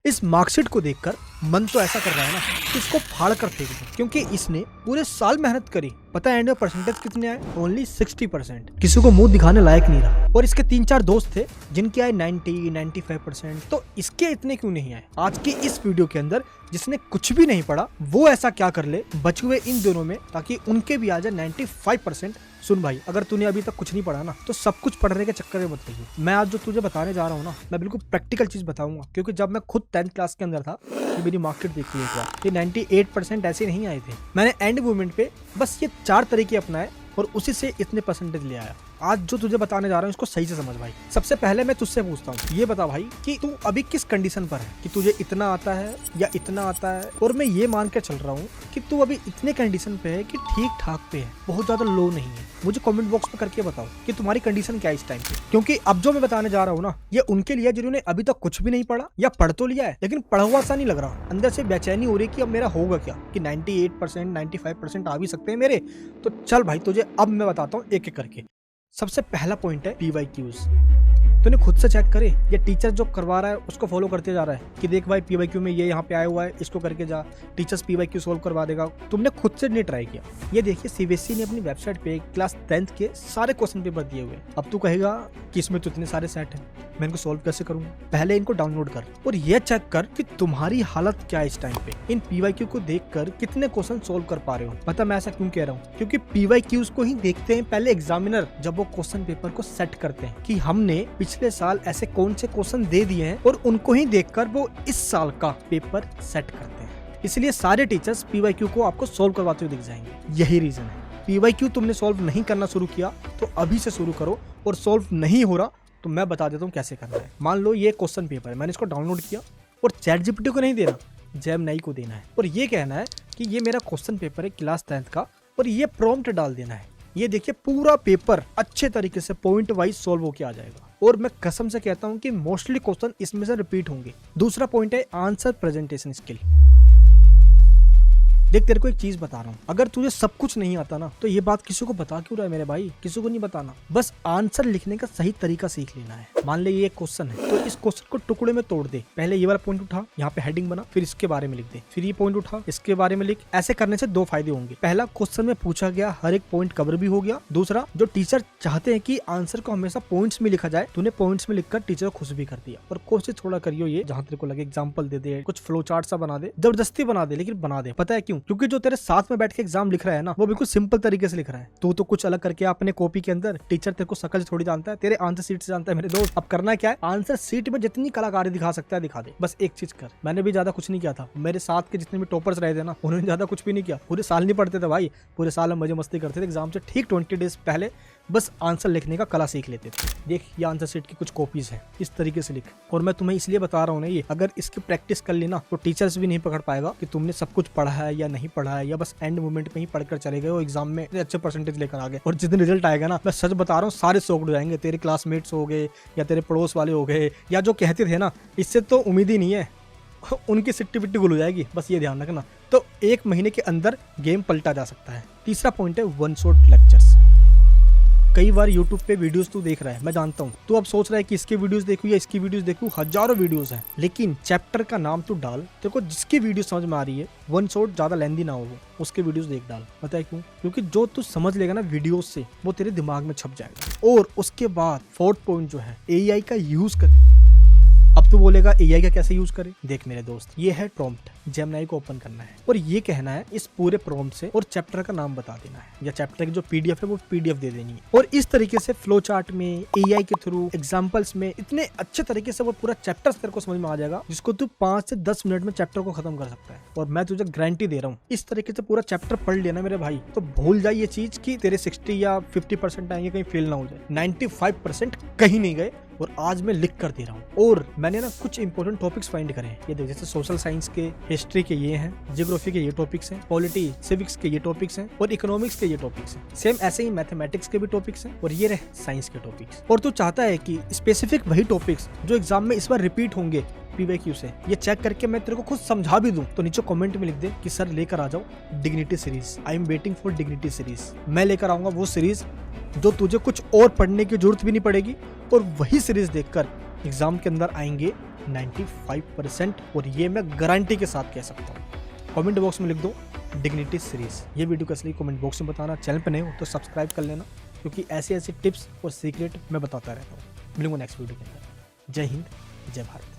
इस मार्कशीट को देखकर मन तो ऐसा कर रहा है ना कि इसको फाड़ कर फेंक दो, क्योंकि इसने पूरे साल मेहनत करी। पता है एंड में परसेंटेज कितने आए? ओनली 60%। किसी को मुंह दिखाने लायक नहीं रहा। और इसके 3-4 दोस्त थे जिनके आए 90-95%। तो इसके इतने क्यों नहीं आए? आज की इस वीडियो के अंदर जिसने कुछ भी नहीं पढ़ा वो ऐसा क्या कर ले बचे हुए इन दोनों में, ताकि उनके भी आ जाए 95%। सुन भाई, अगर तूने अभी तक कुछ नहीं पढ़ा ना तो सब कुछ पढ़ने के चक्कर में मत रहिए। मैं आज जो तुझे बताने जा रहा हूँ ना, मैं बिल्कुल प्रैक्टिकल चीज बताऊंगा, क्योंकि जब मैं खुद 10th क्लास के अंदर था तो मेरी मार्कशीट देखी एक बार, ये 98% ऐसे नहीं आए थे। मैंने एंड मूवमेंट पे बस ये 4 तरीके अपनाए और उसी से इतने परसेंटेज ले आया। आज जो तुझे बताने जा रहा हूँ इसको सही से समझ भाई। सबसे पहले मैं तुझसे पूछता हूँ, ये बता भाई कि तू अभी किस कंडीशन पर है, कि तुझे इतना आता है या इतना आता है। और मैं ये मान के चल रहा हूँ कि तू अभी इतने कंडीशन पे है कि ठीक ठाक पे है, बहुत ज्यादा लो नहीं है। मुझे कमेंट बॉक्स में करके बताओ कि तुम्हारी कंडीशन क्या है इस टाइम पे, क्योंकि अब जो मैं बताने जा रहा हूँ ना ये उनके लिए जिन्होंने अभी तक कुछ भी नहीं पढ़ा या पढ़ तो लिया है लेकिन पढ़ा हुआ सा नहीं लग रहा। अंदर से बेचैनी हो रही कि अब मेरा होगा क्या, कि 98% 95% आ भी सकते हैं मेरे। तो चल भाई तुझे अब मैं बताता हूँ एक एक करके। सबसे पहला पॉइंट है PYQs। तूने खुद से चेक करे या टीचर जो करवा रहा है उसको फॉलो करते जा रहा है कि देख भाई PYQ में ये यहाँ पे आया हुआ है, इसको करके जा, टीचर्स PYQ सोल्व करवा देगा। तुमने खुद से नहीं ट्राई किया। ये देखिए CBSE ने अपनी वेबसाइट पे क्लास 10th के सारे क्वेश्चन पेपर दिए हुए। अब तू कहेगा कि इसमें तो इतने सारे सेट हैं, मैं इनको सोल्व कैसे करूंगा? पहले इनको डाउनलोड कर और ये चेक कर कि तुम्हारी हालत क्या है इस टाइम पे। इन PYQ को देखकर कितने क्वेश्चन सोल्व कर पा रहे हो। पता मैं ऐसा क्यों कह रहा हूँ? क्योंकि PYQs को ही देखते हैं पहले एग्जामिनर, जब वो क्वेश्चन पेपर को सेट करते हैं कि हमने पिछले साल ऐसे कौन से क्वेश्चन दे दिए हैं, और उनको ही देखकर वो इस साल का पेपर सेट करते हैं। इसलिए सारे टीचर्स PYQ को आपको सोल्व करवाते हुए दिख जाएंगे। यही रीजन है। PYQ तुमने सोल्व नहीं करना शुरू किया तो अभी से शुरू करो, और सोल्व नहीं हो रहा तो मैं बता देता हूँ कैसे करना है। मान लो ये क्वेश्चन पेपर है, मैंने इसको डाउनलोड किया और ChatGPT को नहीं देना, जेमिनी को देना है, और ये कहना है कि ये मेरा क्वेश्चन पेपर है क्लास 10th का, और ये प्रॉम्प्ट डाल देना है। ये देखिए पूरा पेपर अच्छे तरीके से पॉइंट वाइज सोल्व होके आ जाएगा, और मैं कसम से कहता हूं कि मोस्टली क्वेश्चन इसमें से रिपीट होंगे। दूसरा पॉइंट है आंसर प्रेजेंटेशन स्किल। देख तेरे को एक चीज बता रहा हूँ, अगर तुझे सब कुछ नहीं आता ना तो ये बात किसी को बता क्यों रहा है मेरे भाई? किसी को नहीं बताना, बस आंसर लिखने का सही तरीका सीख लेना है। मान ले ये क्वेश्चन है तो इस क्वेश्चन को टुकड़े में तोड़ दे। पहले ये वाला पॉइंट उठा, यहाँ पे हेडिंग बना, फिर इसके बारे में लिख दे, फिर ये पॉइंट उठा, इसके बारे में लिख। ऐसे करने से 2 फायदे होंगे। पहला, क्वेश्चन में पूछा गया हर एक पॉइंट कवर भी हो गया। दूसरा, जो टीचर चाहते हैं कि आंसर को हमेशा पॉइंट्स में लिखा जाए, तूने पॉइंट्स में लिखकर टीचर को खुश भी कर दिया। और कोशिश थोड़ा करियो ये, जहाँ तेरे को लगे एग्जाम्पल दे दे, कुछ फ्लो चार्ट सा बना दे, जबरदस्ती बना दे, लेकिन बना दे। पता है क्यों? क्योंकि जो तेरे साथ में बैठ के एग्जाम लिख रहा है ना वो बिल्कुल सिंपल तरीके से लिख रहा है। तू तो कुछ अलग करके अपने कॉपी के अंदर, टीचर तेरे को शकल थोड़ी जानता है, तेरे आंसर शीट से जानता है मेरे दोस्त। अब करना क्या है, आंसर शीट में जितनी कलाकारी दिखा सकता है दिखा दे। बस एक चीज कर, मैंने भी ज्यादा कुछ नहीं किया था, मेरे साथ के जितने भी टॉपर्स रहे थे ना उन्होंने ज्यादा कुछ भी नहीं किया। पूरे साल नहीं पढ़ते थे भाई, पूरे साल हम मजे मस्ती करते थे। एग्जाम से ठीक 20 डेज पहले बस आंसर लिखने का कला सीख लेते थे। देख ये आंसर शीट की कुछ कॉपीज हैं, इस तरीके से लिख। और मैं तुम्हें इसलिए बता रहा हूँ ना, ये अगर इसकी प्रैक्टिस कर लेना तो टीचर्स भी नहीं पकड़ पाएगा कि तुमने सब कुछ पढ़ा है या नहीं पढ़ा है, या बस एंड मोमेंट में ही पढ़कर चले गए हो, एग्जाम में अच्छे परसेंटेज लेकर आ गए। और जिस दिन रिजल्ट आएगा ना, मैं सच बता रहा हूँ सारे शॉक्ड हो जाएंगे। तेरे क्लासमेट्स हो गए या तेरे पड़ोस वाले हो गए, या जो कहते थे ना इससे तो उम्मीद ही नहीं है, उनकी सिट्टी पिट्टी गुल हो जाएगी। बस ये ध्यान रखना। तो 1 महीने के अंदर गेम पलटा जा सकता है। तीसरा पॉइंट है वन शॉट लेक्चर्स। कई बार YouTube पे वीडियोस तू देख रहा है, मैं जानता हूँ तू अब सोच रहा है कि इसकी वीडियोस देखूं या इसकी वीडियोस देखूं, हजारों वीडियोस हैं, लेकिन चैप्टर का नाम तू डाल, तेरे को जिसकी वीडियो समझ में आ रही है, वन शॉट ज्यादा लेंदी ना हो, उसके वीडियोस देख डाल। पता है क्यों? क्योंकि जो तू समझ लेगा ना वीडियोस से, वो तेरे दिमाग में छप जाएगा। और उसके बाद 4th पॉइंट जो है AI का यूज कर। अब तू बोलेगा AI का कैसे यूज करें? देख मेरे दोस्त, ये है प्रॉम्प्ट, जेमिनी को ओपन करना है और ये कहना है इस पूरे प्रॉम्प्ट से, और चैप्टर का नाम बता देना है, या चैप्टर की जो PDF है वो PDF दे देनी है। और इस तरीके से फ्लो चार्ट में, AI के थ्रू, एग्जाम्पल्स में इतने अच्छे तरीके से वो पूरा चैप्टर तेरे को समझ में आ जाएगा, जिसको तू 5 से 10 मिनट में चैप्टर को खत्म कर सकता है। और मैं तुझे गारंटी दे रहा हूँ, इस तरीके से पूरा चैप्टर पढ़ लेना मेरे भाई, तो भूल जाए ये चीज कि तेरे 60 या 50% आएंगे, कहीं फेल ना हो जाए। 95% कहीं नहीं गए, और आज मैं लिख कर दे रहा हूँ। और मैंने ना कुछ इंपॉर्टेंट टॉपिक्स फाइंड करे हैं। ये देख, जैसे सोशल साइंस के, हिस्ट्री के ये हैं, जियोग्राफी के ये टॉपिक्स हैं, पॉलिटी सिविक्स के ये टॉपिक्स हैं, और इकोनॉमिक्स के ये टॉपिक्स हैं। सेम ऐसे ही मैथमेटिक्स के भी टॉपिक्स हैं, और ये रहे साइंस के टॉपिक्स। और तू चाहता है कि स्पेसिफिक वही टॉपिक्स जो एग्जाम में इस बार रिपीट होंगे PYQ से, ये चेक करके मैं तेरे को खुद समझा भी दूं, तो नीचे कमेंट में लिख दे कि सर लेकर आ जाओ dignity series. I am waiting for dignity series. मैं लेकर आऊंगा वो सीरीज जो तुझे कुछ और पढ़ने की जरूरत भी नहीं पड़ेगी, और वही सीरीज देखकर एग्जाम के अंदर आएंगे 95%, और ये मैं गारंटी के साथ कह सकता हूँ। कमेंट बॉक्स में लिख दो डिग्निटी सीरीज। ये वीडियो कैसे लगी कमेंट बॉक्स में बताना। चैनल पर नए हो तो सब्सक्राइब कर लेना, क्योंकि ऐसे ऐसे टिप्स और सीक्रेट मैं बताता रहता हूँ। मिलूंगा नेक्स्ट वीडियो के अंदर। जय हिंद, जय भारत।